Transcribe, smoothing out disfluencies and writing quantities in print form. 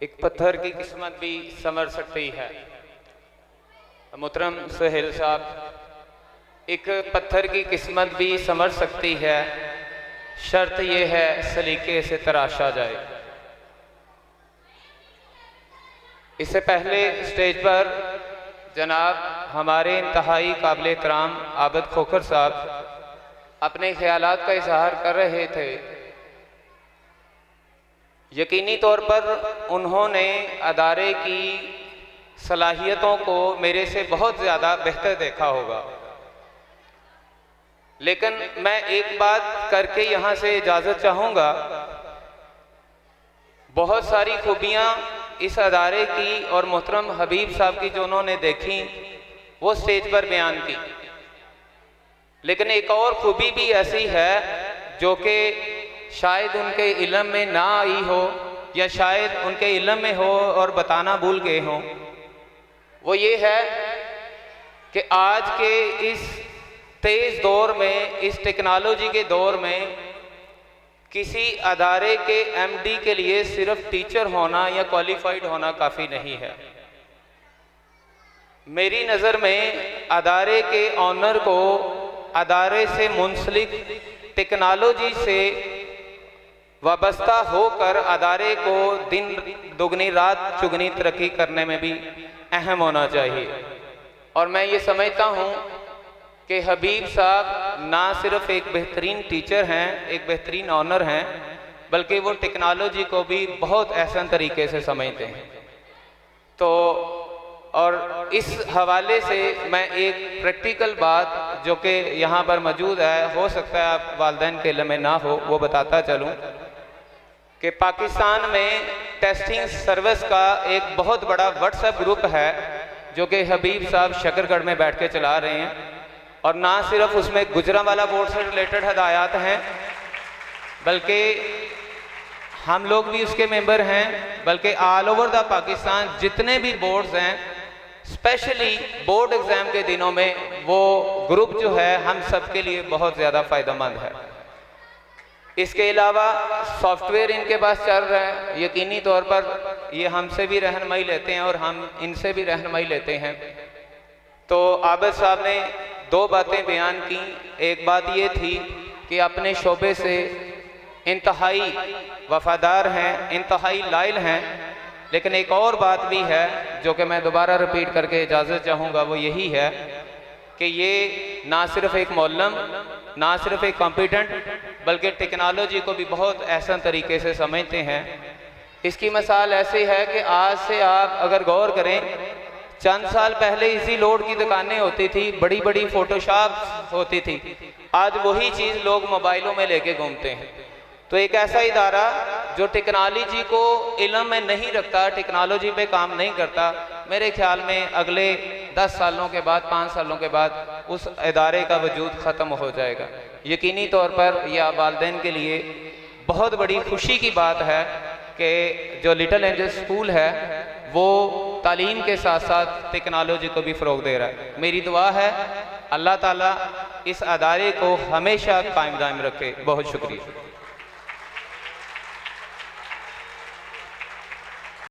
एक पत्थर की किस्मत भी संवर सकती है। मोहतरम सुहेल साहब, एक पत्थर की किस्मत भी संवर सकती है, शर्त यह है सलीके से तराशा जाए। इससे पहले स्टेज पर जनाब हमारे इंतहाई काबिल एहतराम आबिद खोखर साहब अपने ख्यालात का इजहार कर रहे थे। यकीनी तौर पर उन्होंने अदारे की सलाहियतों को मेरे से बहुत ज़्यादा बेहतर देखा होगा, लेकिन मैं एक बात करके यहाँ से इजाज़त चाहूँगा। बहुत सारी खूबियाँ इस अदारे की और मोहतरम हबीब साहब की जो उन्होंने देखी वो स्टेज पर बयान की, लेकिन एक और खूबी भी ऐसी है जो कि शायद उनके इल्म में ना आई हो या शायद उनके इल्म में हो और बताना भूल गए हों। वो ये है कि आज के इस तेज़ दौर में, इस टेक्नोलॉजी के दौर में, किसी अदारे के एमडी के लिए सिर्फ टीचर होना या क्वालिफाइड होना काफ़ी नहीं है। मेरी नज़र में अदारे के ऑनर को अदारे से मुंसलिक टेक्नोलॉजी से वाबस्ता होकर अदारे को दिन दुगनी रात चुगनी तरक्की करने में भी अहम होना चाहिए। और मैं ये समझता हूँ कि हबीब साहब ना सिर्फ एक बेहतरीन टीचर हैं, एक बेहतरीन ऑनर हैं, बल्कि वो टेक्नोलॉजी को भी बहुत एहसन तरीके से समझते हैं। तो और इस हवाले से मैं एक प्रैक्टिकल बात जो कि यहाँ पर मौजूद है, हो सकता है आप वालिदैन के इल्म में ना हो, वो बताता चलूँ कि पाकिस्तान में टेस्टिंग सर्विस का एक बहुत बड़ा व्हाट्सएप ग्रुप है जो कि हबीब साहब शकरगढ़ में बैठ के चला रहे हैं। और ना सिर्फ उसमें गुजरांवाला बोर्ड से रिलेटेड हदायत हैं, बल्कि हम लोग भी उसके मेंबर हैं, बल्कि ऑल ओवर द पाकिस्तान जितने भी बोर्ड्स हैं, स्पेशली बोर्ड एग्ज़ाम के दिनों में वो ग्रुप जो है हम सब के लिए बहुत ज़्यादा फ़ायदेमंद है। इसके अलावा सॉफ्टवेयर इनके पास चल रहा है, यकीनी तौर पर ये हमसे भी रहनुमाई लेते हैं और हम इनसे भी रहनुमाई लेते हैं। तो आबिद साहब ने दो बातें बयान की। एक बात ये थी कि अपने शोबे से इंतहाई वफादार हैं, इंतहाई लायल हैं, लेकिन एक और बात भी है जो कि मैं दोबारा रिपीट करके इजाज़त चाहूँगा, वो यही है कि ये ना सिर्फ एक मौलम, ना सिर्फ एक कॉम्पिटेंट, बल्कि टेक्नोलॉजी को भी बहुत एहसन तरीके से समझते हैं। इसकी मिसाल ऐसी है कि आज से आप अगर गौर करें, चंद साल पहले इसी लोड की दुकानें होती थी, बड़ी बड़ी फोटोशॉप होती थी, आज वही चीज़ लोग मोबाइलों में लेके घूमते हैं। तो एक ऐसा इदारा जो टेक्नोलॉजी को इल्म में नहीं रखता, टेक्नोलॉजी पे काम नहीं करता, मेरे ख्याल में अगले 10 सालों के बाद, 5 सालों के बाद उस इदारे का वजूद ख़त्म हो जाएगा। यकीनी तौर पर यह वालिदैन के लिए बहुत बड़ी खुशी की बात है कि जो लिटिल एंजल स्कूल है वो तालीम के साथ साथ टेक्नोलॉजी को भी फ़रोग़ दे रहा है। मेरी दुआ है अल्लाह ताला इस अदारे को हमेशा कायम दायम रखे। बहुत शुक्रिया।